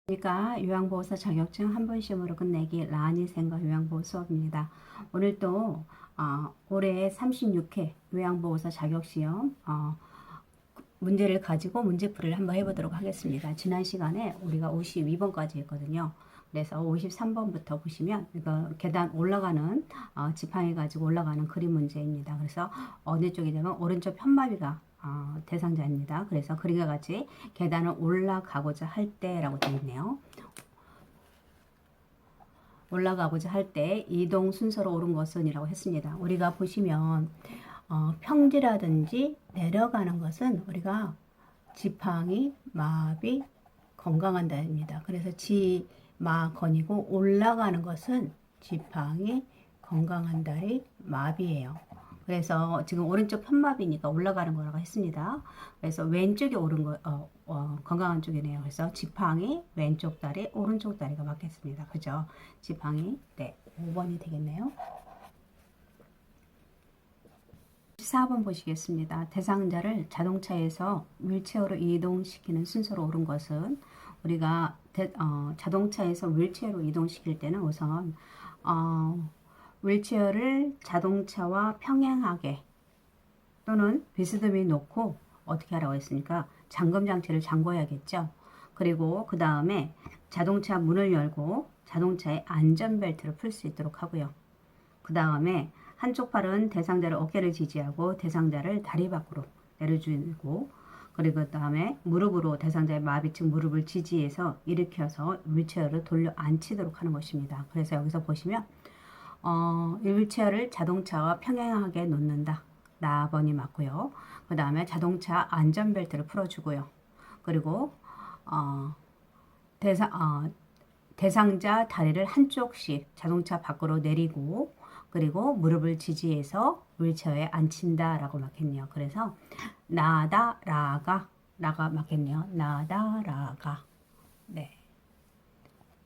그러니까 요양보호사 자격증 한 번 시험으로 끝내기 라니생과 요양보호 수업입니다. 오늘 또 올해 36회 요양보호사 자격시험 문제를 가지고 문제풀이를 한번 해보도록 하겠습니다. 지난 시간에 우리가 52번까지 했거든요. 그래서 53번부터 보시면 이거 계단 올라가는 지팡이 가지고 올라가는 그림 문제입니다. 그래서 어느 쪽이 되면 오른쪽 편마비가 대상자입니다. 그래서 그림과 같이 계단을 올라가고자 할 때라고 되어 있네요. 올라가고자 할 때 이동 순서로 옳은 것은 이라고 했습니다. 우리가 보시면 평지라든지 내려가는 것은 우리가 지팡이, 마비, 건강한 달입니다. 그래서 지마건이고 올라가는 것은 지팡이, 건강한 다리, 마비예요. 그래서 지금 오른쪽 편마비니까 올라가는 거라고 했습니다. 그래서 왼쪽이 오른 거, 건강한 쪽이네요. 그래서 지팡이, 왼쪽 다리, 오른쪽 다리가 맞겠습니다. 그죠? 지팡이, 네, 5번이 되겠네요. 4번 보시겠습니다. 대상자를 자동차에서 휠체어로 이동시키는 순서로 옳은 것은 우리가 자동차에서 휠체어로 이동시킬 때는 우선 휠체어를 자동차와 평행하게 또는 비스듬히 놓고 어떻게 하라고 했습니까? 잠금 장치를 잠궈야겠죠. 그리고 그 다음에 자동차 문을 열고 자동차의 안전벨트를 풀 수 있도록 하고요. 그 다음에 한쪽 팔은 대상자를 어깨를 지지하고 대상자를 다리 밖으로 내려주고, 그리고 그 다음에 무릎으로 대상자의 마비층 무릎을 지지해서 일으켜서 휠체어를 돌려 앉히도록 하는 것입니다. 그래서 여기서 보시면 휠체어를 자동차와 평행하게 놓는다. 4번이 맞고요. 그 다음에 자동차 안전벨트를 풀어주고요. 그리고 대상자 다리를 한쪽씩 자동차 밖으로 내리고, 그리고 무릎을 지지해서 휠체어에 앉힌다 라고 맞겠네요. 그래서 나다 라가 맞겠네요. 나다 라가, 네,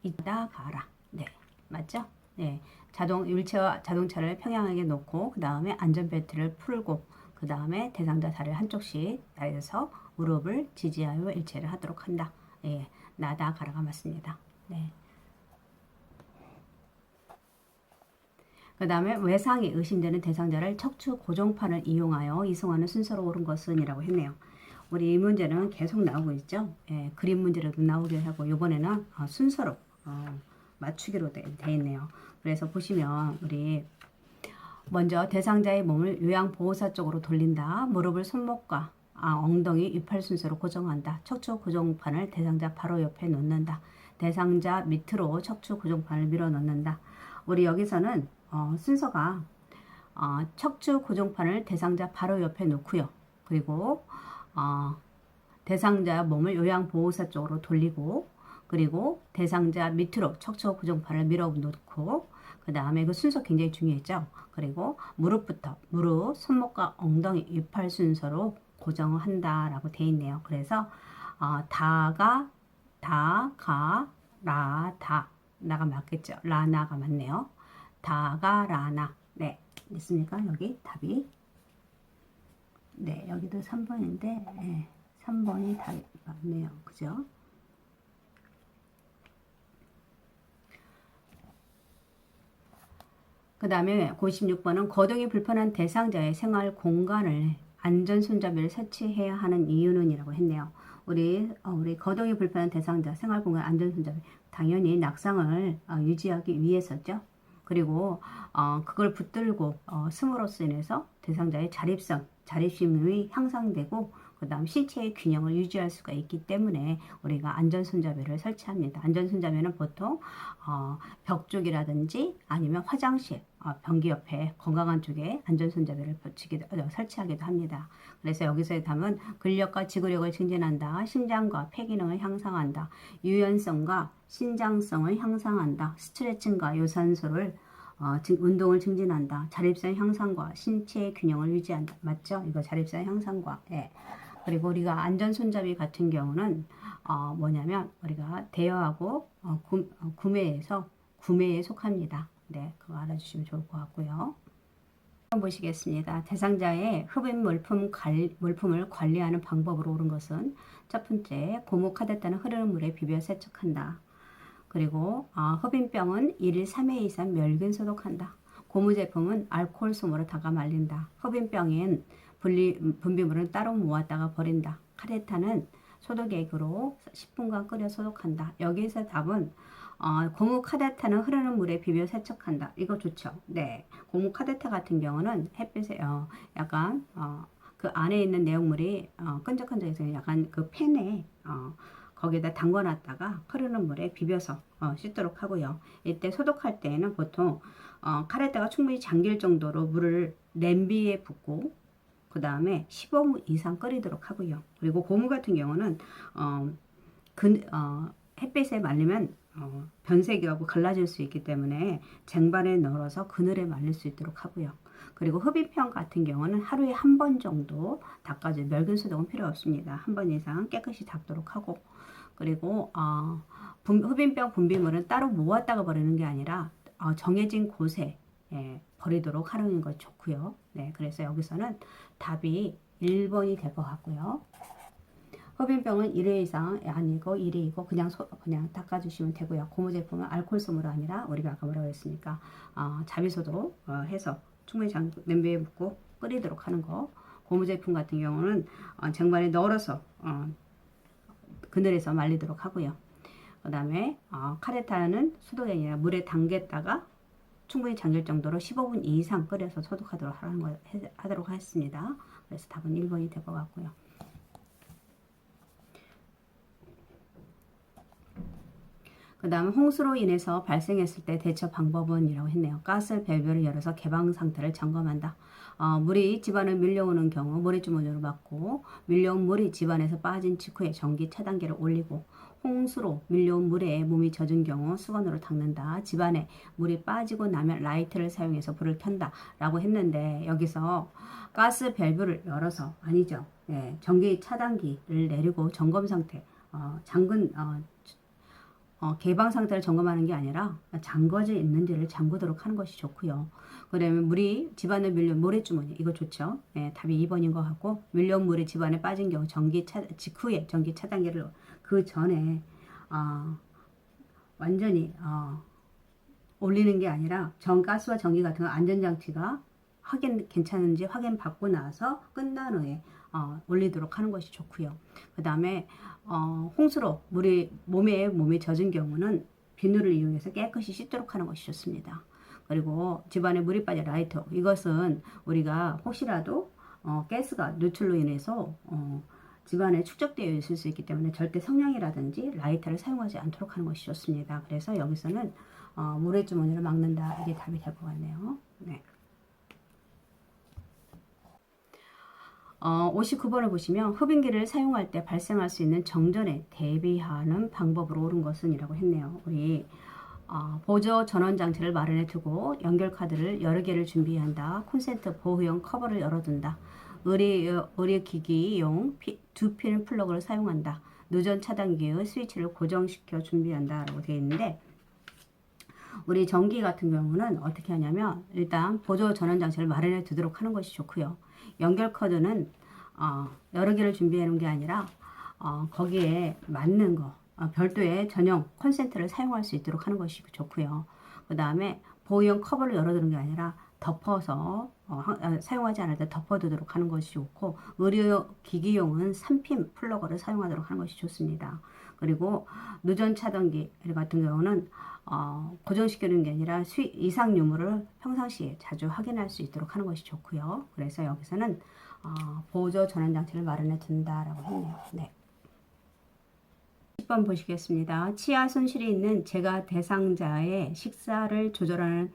있다 가라, 네, 맞죠? 네, 휠체어 자동차를 평행하게 놓고 그 다음에 안전벨트를 풀고 그 다음에 대상자 다리를 한쪽씩 내려서 무릎을 지지하여 일체를 하도록 한다. 예, 나다 가라가 맞습니다. 네. 그 다음에 외상이 의심되는 대상자를 척추 고정판을 이용하여 이송하는 순서로 옳은 것은 이라고 했네요. 우리 이 문제는 계속 나오고 있죠. 예, 그림 문제로도 나오게 하고 이번에는 순서로 맞추기로 돼 있네요. 그래서 보시면 우리 먼저 대상자의 몸을 요양보호사 쪽으로 돌린다. 무릎을 손목과 엉덩이, 이팔 순서로 고정한다. 척추 고정판을 대상자 바로 옆에 놓는다. 대상자 밑으로 척추 고정판을 밀어 넣는다. 우리 여기서는 순서가 척추 고정판을 대상자 바로 옆에 놓고요. 그리고 대상자 몸을 요양보호사 쪽으로 돌리고, 그리고 대상자 밑으로 척추 고정판을 밀어 놓고, 그 다음에 그 순서 굉장히 중요했죠. 그리고 무릎부터 무릎, 손목과 엉덩이, 이팔 순서로 고정한다라고 되어 있네요. 그래서 다가 다, 가, 라, 다, 나가 맞겠죠. 라나가 맞네요. 다가, 라나. 네, 있습니까? 여기 답이. 네, 여기도 3번인데, 네, 3번이 답이 맞네요. 그죠? 그 다음에 56번은 거동이 불편한 대상자의 생활 공간을 안전손잡이를 설치해야 하는 이유는 이라고 했네요. 우리 거동이 불편한 대상자 생활 공간 안전손잡이, 당연히 낙상을 유지하기 위해서죠. 그리고 그걸 붙들고 숨으로써 인해서 대상자의 자립심이 향상되고, 그 다음 신체의 균형을 유지할 수가 있기 때문에 우리가 안전손잡이를 설치합니다. 안전손잡이는 보통 벽 쪽이라든지 아니면 화장실, 변기 옆에 건강한 쪽에 안전손잡이를 설치하기도 합니다. 그래서 여기서의 답은 근력과 지구력을 증진한다. 심장과 폐기능을 향상한다. 유연성과 신장성을 향상한다. 스트레칭과 유산소를 운동을 증진한다. 자립성 향상과 신체 균형을 유지한다. 맞죠? 이거 자립성 향상과. 예. 그리고 우리가 안전손잡이 같은 경우는 뭐냐면 우리가 대여하고 구매에 속합니다. 네, 그거 알아주시면 좋을 것 같고요. 보시겠습니다. 대상자의 흡입 물품을 관리하는 방법으로 옳은 것은 첫 번째, 고무카데타는 흐르는 물에 비벼 세척한다. 그리고 흡입병은 1일 3회 이상 멸균 소독한다. 고무 제품은 알코올 솜으로 닦아 말린다. 흡입병인 분비물은 따로 모았다가 버린다. 카레타는 소독액으로 10분간 끓여 소독한다. 여기서 답은 고무 카데타는 흐르는 물에 비벼 세척한다. 이거 좋죠. 네, 고무 카데타 같은 경우는 햇빛에 약간 그 안에 있는 내용물이 끈적끈적해서 약간 그 팬에 거기다 담궈놨다가 흐르는 물에 비벼서 씻도록 하고요. 이때 소독할 때에는 보통 카레타가 충분히 잠길 정도로 물을 냄비에 붓고 그 다음에 15분 이상 끓이도록 하고요. 그리고 고무 같은 경우는 햇빛에 말리면 변색이하고 갈라질 수 있기 때문에 쟁반에 널어서 그늘에 말릴 수 있도록 하고요. 그리고 흡입병 같은 경우는 하루에 한 번 정도 닦아줘요. 멸균 소독은 필요 없습니다. 한 번 이상 깨끗이 닦도록 하고, 그리고 흡입병 분비물은 따로 모았다가 버리는 게 아니라 정해진 곳에 버리도록 하는 것이 좋고요. 네, 그래서 여기서는 답이 1번이 될 것 같고요. 흡입병은 1회 이상 아니고 1회이고 그냥 닦아주시면 되고요. 고무 제품은 알코올솜으로 아니라 우리가 아까 뭐라고 했습니까? 자비소독 해서 충분히 냄비에 붓고 끓이도록 하는 거. 고무 제품 같은 경우는 쟁반에 널어서 그늘에서 말리도록 하고요. 그 다음에 카레타는 소독이 아니라 물에 담갔다가 충분히 잠길 정도로 15분 이상 끓여서 소독하도록 하도록 하겠습니다. 그래서 답은 1번이 될 것 같고요. 그 다음 홍수로 인해서 발생했을 때 대처 방법은 이라고 했네요. 가스 밸브를 열어서 개방 상태를 점검한다. 물이 집안에 밀려오는 경우 모래주머니로 막고, 밀려온 물이 집안에서 빠진 직후에 전기 차단기를 올리고, 홍수로 밀려온 물에 몸이 젖은 경우 수건으로 닦는다. 집안에 물이 빠지고 나면 라이터를 사용해서 불을 켠다 라고 했는데, 여기서 가스 밸브를 열어서 아니죠. 네, 전기 차단기를 내리고 점검 상태, 개방 상태를 점검하는 게 아니라 잠궈져 있는지를 잠그도록 하는 것이 좋고요. 그다음에 물이 집안에 밀려온 모래주머니, 이거 좋죠. 네, 답이 2번인 것 같고, 밀려온 물이 집안에 빠진 경우 직후에 전기 차단기를 그 전에 완전히 올리는 게 아니라 가스와 전기 같은 안전장치가 괜찮은지 확인 받고 나서 끝난 후에 올리도록 하는 것이 좋고요. 그 다음에 홍수로 몸에 젖은 경우는 비누를 이용해서 깨끗이 씻도록 하는 것이 좋습니다. 그리고 집안에 물이 빠진 라이터, 이것은 우리가 혹시라도 가스가 누출로 인해서 집안에 축적되어 있을 수 있기 때문에 절대 성냥이라든지 라이터를 사용하지 않도록 하는 것이 좋습니다. 그래서 여기서는 물의 주머니를 막는다, 이게 답이 될 것 같네요. 네. 59번을 보시면 흡인기를 사용할 때 발생할 수 있는 정전에 대비하는 방법으로 옳은 것은 이라고 했네요. 우리 보조 전원 장치를 마련해 두고 연결 카드를 여러 개를 준비한다. 콘센트 보호용 커버를 열어둔다. 의료기기용 2핀 플러그를 사용한다. 누전 차단기의 스위치를 고정시켜 준비한다 라고 되어 있는데, 우리 전기 같은 경우는 어떻게 하냐면 일단 보조 전원 장치를 마련해 두도록 하는 것이 좋고요. 연결 코드는 여러 개를 준비해 놓은 게 아니라 거기에 맞는 거 별도의 전용 콘센트를 사용할 수 있도록 하는 것이 좋고요. 그 다음에 보호용 커버를 열어두는 게 아니라 덮어서 사용하지 않을 때 덮어두도록 하는 것이 좋고, 의료기기용은 3핀 플러그를 사용하도록 하는 것이 좋습니다. 그리고 누전 차단기 같은 경우는 고정시키는 게 아니라 이상 유무를 평상시에 자주 확인할 수 있도록 하는 것이 좋고요. 그래서 여기서는 보조 전원 장치를 마련해 둔다라고 했네요. 네. 10번 보시겠습니다. 치아 손실이 있는 재가 대상자의 식사를 조리하는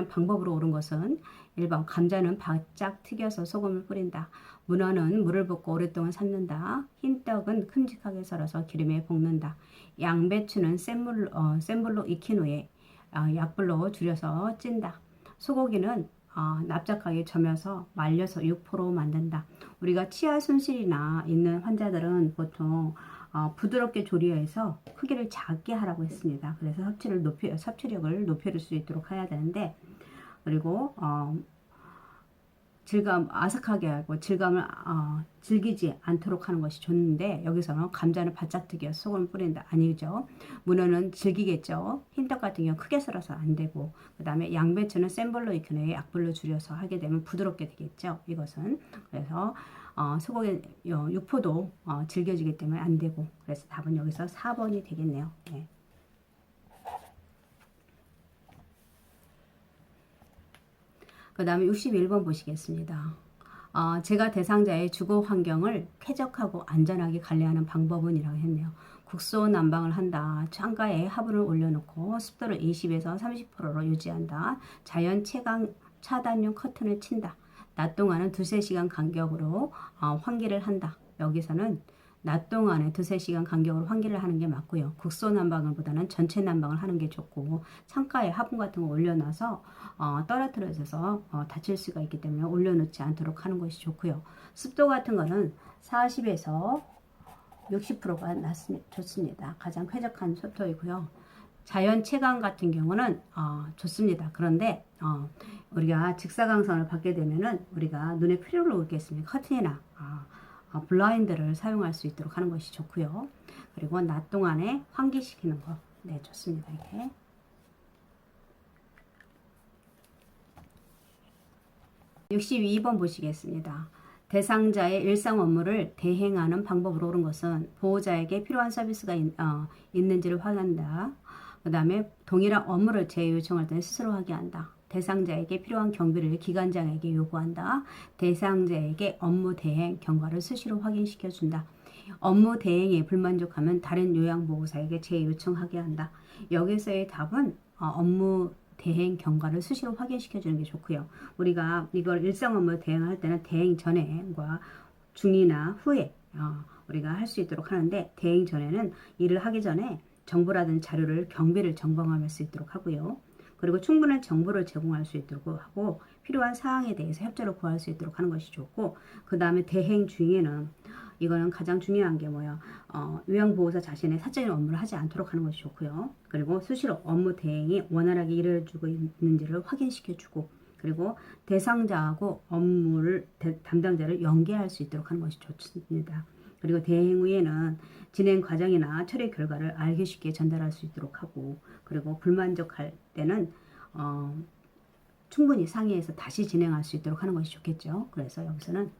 방법으로 옳은 것은 1번 감자는 바짝 튀겨서 소금을 뿌린다. 문어는 물을 붓고 오랫동안 삶는다. 흰떡은 큼직하게 썰어서 기름에 볶는다. 양배추는 센 불로 익힌 후에 약불로 줄여서 찐다. 소고기는 납작하게 저며서 말려서 육포로 만든다. 우리가 치아 손실이나 있는 환자들은 보통 부드럽게 조리해서 크기를 작게 하라고 했습니다. 그래서 섭취력을 높일 수 있도록 해야 되는데, 그리고 질감 아삭하게 하고 질감을 즐기지 않도록 하는 것이 좋은데 여기서는 감자는 바짝 튀겨 소금을 뿌린다 아니죠. 문어는 질기겠죠. 흰떡 같은 경우 크게 썰어서 안 되고 그 다음에 양배추는 센 불로 익힌 후에 약불로 줄여서 하게 되면 부드럽게 되겠죠. 이것은 그래서 소고기 육포도 질겨지기 때문에 안 되고 그래서 답은 여기서 4번이 되겠네요. 네. 그 다음에 61번 보시겠습니다. 제가 대상자의 주거 환경을 쾌적하고 안전하게 관리하는 방법은 이라고 했네요. 국소 난방을 한다. 창가에 화분을 올려놓고 습도를 20에서 30%로 유지한다. 자연 채광 차단용 커튼을 친다. 낮 동안은 2-3시간 간격으로 환기를 한다. 여기서는 낮 동안에 2-3시간 간격으로 환기를 하는 게 맞고요. 국소 난방보다는 전체 난방을 하는 게 좋고 창가에 화분 같은 거 올려놔서 떨어뜨려져서 다칠 수가 있기 때문에 올려놓지 않도록 하는 것이 좋고요. 습도 같은 거는 40에서 60%가 좋습니다. 가장 쾌적한 습도이고요. 자연 채광 같은 경우는 좋습니다. 그런데 우리가 직사광선을 받게 되면은 우리가 눈에 피로를 오겠습니다. 커튼이나 블라인드를 사용할 수 있도록 하는 것이 좋고요. 그리고 낮 동안에 환기시키는 거, 네 좋습니다. 이렇게. (62번) 보시겠습니다. 대상자의 일상 업무를 대행하는 방법으로 옳은 것은 보호자에게 필요한 서비스가 있는지를 확인한다. 그 다음에 동일한 업무를 재요청할 때는 스스로 하게 한다. 대상자에게 필요한 경비를 기관장에게 요구한다. 대상자에게 업무 대행 경과를 수시로 확인시켜준다. 업무 대행에 불만족하면 다른 요양보호사에게 재요청하게 한다. 여기서의 답은 업무 대행 경과를 수시로 확인시켜주는 게 좋고요. 우리가 이걸 일상 업무 대행할 때는 대행 전에과 중이나 후에 우리가 할 수 있도록 하는데 대행 전에는 일을 하기 전에 정보라든지 자료를 경비를 점검할 수 있도록 하고요. 그리고 충분한 정보를 제공할 수 있도록 하고 필요한 사항에 대해서 협조를 구할 수 있도록 하는 것이 좋고 그 다음에 대행 중에는 이거는 가장 중요한 게 뭐야 요양보호사 자신의 사적인 업무를 하지 않도록 하는 것이 좋고요. 그리고 수시로 업무 대행이 원활하게 이루어지고 있는지를 확인시켜주고 그리고 대상자하고 업무를 담당자를 연계할 수 있도록 하는 것이 좋습니다. 그리고 대행 후에는 진행 과정이나 처리 결과를 알기 쉽게 전달할 수 있도록 하고 그리고 불만족할 때는 충분히 상의해서 다시 진행할 수 있도록 하는 것이 좋겠죠. 그래서 여기서는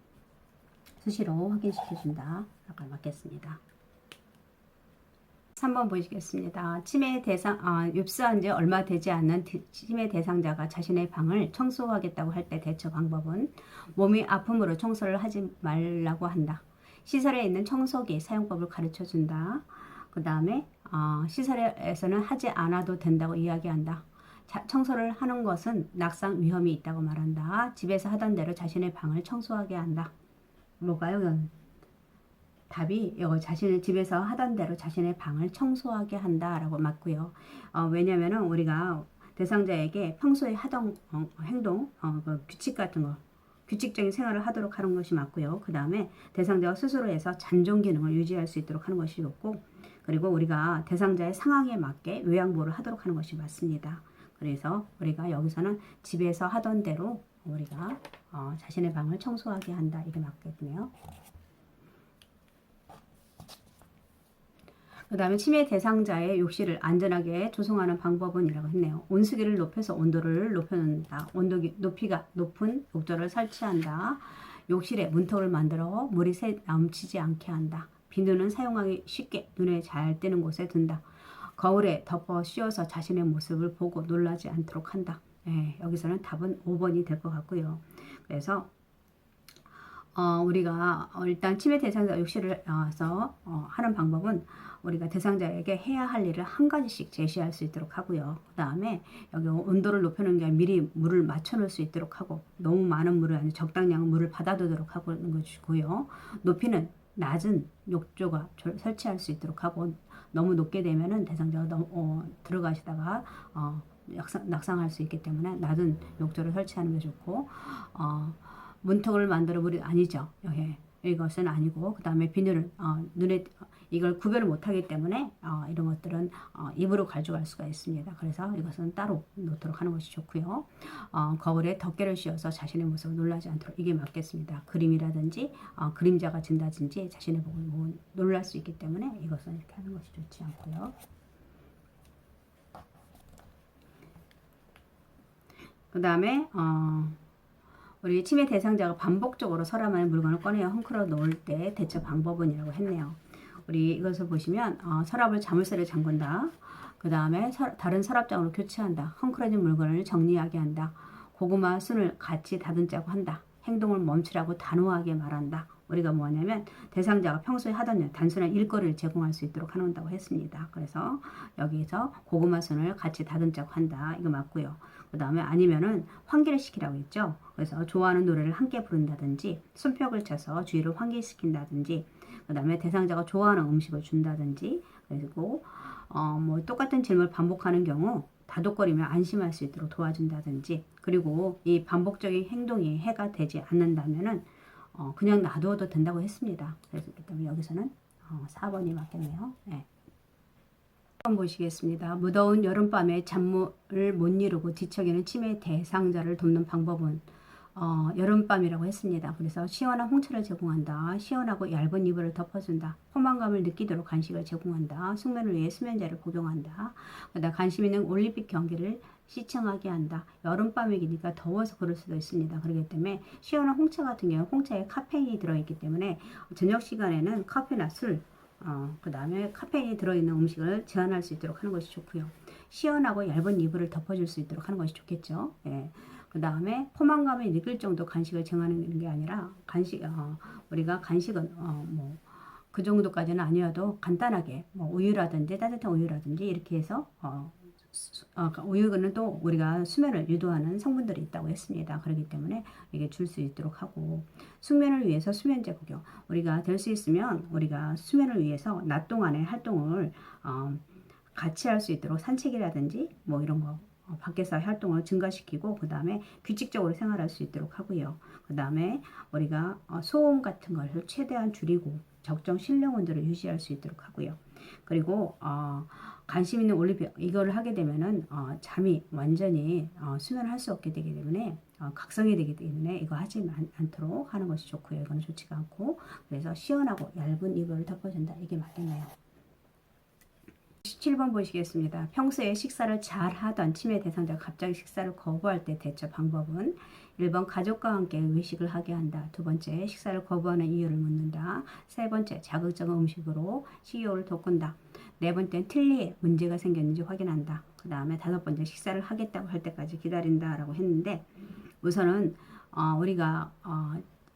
수시로 확인시켜준다. 아까 맞겠습니다. 3번 보시겠습니다. 치매 대상, 입수한 지 얼마 되지 않는 치매 대상자가 자신의 방을 청소하겠다고 할 때 대처 방법은 몸이 아픔으로 청소를 하지 말라고 한다. 시설에 있는 청소기 사용법을 가르쳐 준다. 그 다음에 시설에서는 하지 않아도 된다고 이야기한다. 청소를 하는 것은 낙상 위험이 있다고 말한다. 집에서 하던 대로 자신의 방을 청소하게 한다. 뭐가요? 답이 자신의 집에서 하던 대로 자신의 방을 청소하게 한다라고 맞고요. 왜냐면은 우리가 대상자에게 평소에 하던 행동, 그 규칙 같은 거 규칙적인 생활을 하도록 하는 것이 맞고요. 그 다음에 대상자가 스스로 해서 잔존 기능을 유지할 수 있도록 하는 것이 좋고 그리고 우리가 대상자의 상황에 맞게 요양보호를 하도록 하는 것이 맞습니다. 그래서 우리가 여기서는 집에서 하던 대로 우리가 자신의 방을 청소하게 한다. 이게 맞겠네요. 그 다음에 치매 대상자의 욕실을 안전하게 조성하는 방법은 이라고 했네요. 온수기를 높여서 온도를 높여놓는다. 높이가 높은 욕조를 설치한다. 욕실에 문턱을 만들어 물이 넘치지 않게 한다. 비누는 사용하기 쉽게 눈에 잘 띄는 곳에 둔다. 거울에 덮어 씌워서 자신의 모습을 보고 놀라지 않도록 한다. 여기서는 답은 5번이 될 것 같고요. 그래서 우리가 일단 치매 대상자 욕실을 하는 방법은 우리가 대상자에게 해야 할 일을 한 가지씩 제시할 수 있도록 하고요. 그 다음에 여기 온도를 높여놓은 게 아니라 미리 물을 맞춰놓을 수 있도록 하고 너무 많은 물을 아니고 적당량의 물을 받아두도록 하는 것이고요. 높이는 낮은 욕조가 설치할 수 있도록 하고 너무 높게 되면은 대상자가 너무 들어가시다가 낙상할 수 있기 때문에 낮은 욕조를 설치하는 게 좋고 문턱을 만들어 물이 아니죠. 이것은 아니고 그 다음에 비누를 눈에 이걸 구별을 못하기 때문에 이런 것들은 입으로 가져갈 수가 있습니다. 그래서 이것은 따로 놓도록 하는 것이 좋고요. 거울에 덮개를 씌워서 자신의 모습을 놀라지 않도록 이게 맞겠습니다. 그림이라든지 그림자가 진다든지 자신의 모습을 보고 놀랄 수 있기 때문에 이것은 이렇게 하는 것이 좋지 않고요. 그 다음에 우리 침해 대상자가 반복적으로 서랍 안에 물건을 꺼내어 헝클어 놓을 때 대처 방법은이라고 했네요. 우리 이것을 보시면 서랍을 자물쇠를 잠근다. 그 다음에 다른 서랍장으로 교체한다. 헝클어진 물건을 정리하게 한다. 고구마 순을 같이 다듬자고 한다. 행동을 멈추라고 단호하게 말한다. 우리가 뭐냐면 대상자가 평소에 하던 일, 단순한 일거리를 제공할 수 있도록 한다고 했습니다. 그래서 여기서 고구마 순을 같이 다듬자고 한다. 이거 맞고요. 그 다음에 아니면은 환기를 시키라고 했죠. 그래서 좋아하는 노래를 함께 부른다든지 손뼉을 쳐서 주위를 환기시킨다든지 그 다음에 대상자가 좋아하는 음식을 준다든지 그리고 뭐 똑같은 질문을 반복하는 경우 다독거리며 안심할 수 있도록 도와준다든지 그리고 이 반복적인 행동이 해가 되지 않는다면은 그냥 놔두어도 된다고 했습니다. 그래서 여기서는 4번이 맞겠네요. 네. 보시겠습니다. 무더운 여름밤에 잠을 못 이루고 뒤척이는 치매 대상자를 돕는 방법은 여름밤이라고 했습니다. 그래서 시원한 홍차를 제공한다. 시원하고 얇은 이불을 덮어준다. 포만감을 느끼도록 간식을 제공한다. 숙면을 위해 수면제를 복용한다. 그다음 관심 있는 올림픽 경기를 시청하게 한다. 여름밤이니까 더워서 그럴 수도 있습니다. 그렇기 때문에 시원한 홍차 같은 경우 홍차에 카페인이 들어있기 때문에 저녁 시간에는 커피나 술 그 다음에 카페인이 들어있는 음식을 제한할 수 있도록 하는 것이 좋고요. 시원하고 얇은 이불을 덮어줄 수 있도록 하는 것이 좋겠죠. 예. 그 다음에 포만감을 느낄 정도 간식을 제공하는 게 아니라 우리가 간식은 뭐 그 정도까지는 아니어도 간단하게 뭐 우유라든지 따뜻한 우유라든지 이렇게 해서 우유는 또 우리가 수면을 유도하는 성분들이 있다고 했습니다. 그렇기 때문에 이게 줄 수 있도록 하고 숙면을 위해서 수면제 복용 우리가 될 수 있으면 우리가 수면을 위해서 낮 동안에 활동을 같이 할 수 있도록 산책이라든지 뭐 이런 거 밖에서 활동을 증가시키고 그 다음에 규칙적으로 생활할 수 있도록 하고요. 그 다음에 우리가 소음 같은 것을 최대한 줄이고 적정 실내 온도를 유지할 수 있도록 하고요. 그리고 관심 있는 올림픽 이거를 하게 되면은 잠이 완전히 수면을 할 수 없게 되기 때문에 각성이 되기 때문에 이거 하지 않도록 하는 것이 좋고요. 이건 좋지가 않고 그래서 시원하고 얇은 이불을 덮어준다. 이게 맞겠네요. 17번 보시겠습니다. 평소에 식사를 잘 하던 치매 대상자가 갑자기 식사를 거부할 때 대처 방법은 1번 가족과 함께 외식을 하게 한다. 2번째 식사를 거부하는 이유를 묻는다. 3번째 자극적인 음식으로 식욕을 돋군다. 4번째는 틀니에 문제가 생겼는지 확인한다. 그 다음에 5번째 식사를 하겠다고 할 때까지 기다린다 라고 했는데 우선은 우리가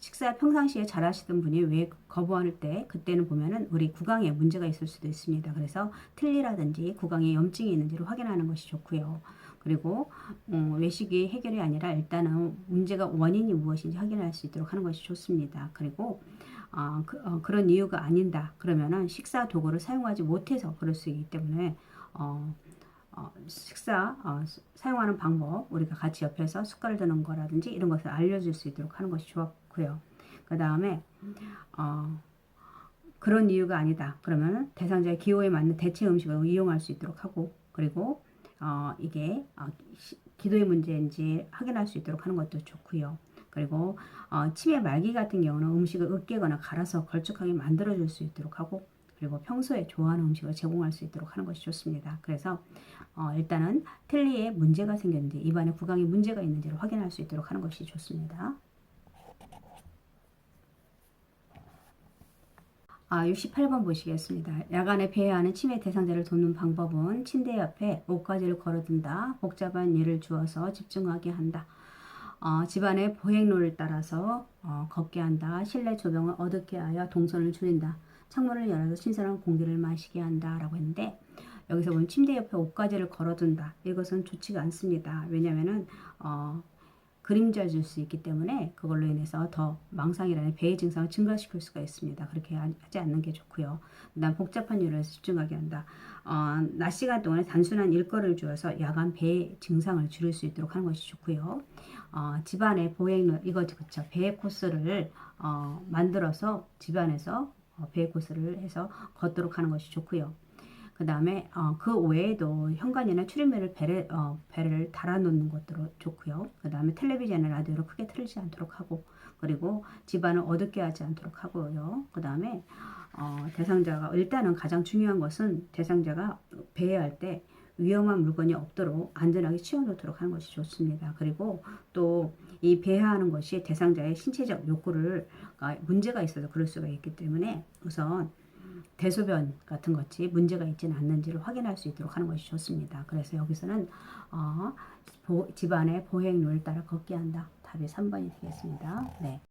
식사 평상시에 잘 하시던 분이 왜 거부할 때 그때는 보면은 우리 구강에 문제가 있을 수도 있습니다. 그래서 틀니라든지 구강에 염증이 있는지를 확인하는 것이 좋고요. 그리고 외식이 해결이 아니라 일단은 문제가 원인이 무엇인지 확인할 수 있도록 하는 것이 좋습니다. 그리고 그런 이유가 아닌다 그러면은 식사 도구를 사용하지 못해서 그럴 수 있기 때문에 사용하는 방법 우리가 같이 옆에서 숟갈을 드는 거라든지 이런 것을 알려줄 수 있도록 하는 것이 좋고요. 그 다음에 그런 이유가 아니다 그러면 대상자의 기호에 맞는 대체 음식을 이용할 수 있도록 하고 그리고 이게 기도의 문제인지 확인할 수 있도록 하는 것도 좋고요. 그리고 치매 말기 같은 경우는 음식을 으깨거나 갈아서 걸쭉하게 만들어줄 수 있도록 하고 그리고 평소에 좋아하는 음식을 제공할 수 있도록 하는 것이 좋습니다. 그래서 일단은 틀니에 문제가 생겼는지 입안에 구강에 문제가 있는지를 확인할 수 있도록 하는 것이 좋습니다. 68번 보시겠습니다. 야간에 배회하는 치매 대상자를 돕는 방법은 침대 옆에 옷가지를 걸어둔다. 복잡한 일을 주어서 집중하게 한다. 집안의 보행로를 따라서 걷게 한다. 실내 조명을 어둡게 하여 동선을 줄인다. 창문을 열어서 신선한 공기를 마시게 한다 라고 했는데 여기서 보면 침대 옆에 옷가지를 걸어둔다. 이것은 좋지가 않습니다. 왜냐하면은 그림자 줄 수 있기 때문에 그걸로 인해서 더 망상이라는 배의 증상을 증가시킬 수가 있습니다. 그렇게 하지 않는 게 좋고요. 그다음 복잡한 일에 집중하게 한다. 낮 시간 동안에 단순한 일거리를 주어서 야간 배의 증상을 줄일 수 있도록 하는 것이 좋고요. 집안의 보행로 이거 그쵸 배 코스를 만들어서 집안에서 배 구슬을 해서 걷도록 하는 것이 좋고요. 그 다음에 그 외에도 현관이나 출입문을 배를 달아놓는 것도 좋고요. 그 다음에 텔레비전이나 라디오를 크게 틀지 않도록 하고, 그리고 집안을 어둡게 하지 않도록 하고요. 그 다음에 대상자가 일단은 가장 중요한 것은 대상자가 배회할 때 위험한 물건이 없도록 안전하게 치워놓도록 하는 것이 좋습니다. 그리고 또 이 배회하는 것이 대상자의 신체적 욕구를 문제가 있어서 그럴 수가 있기 때문에 우선 대소변 같은 것이 문제가 있지는 않는지를 확인할 수 있도록 하는 것이 좋습니다. 그래서 여기서는 집안의 보행률을 따라 걷게 한다. 답이 3번이 되겠습니다. 네.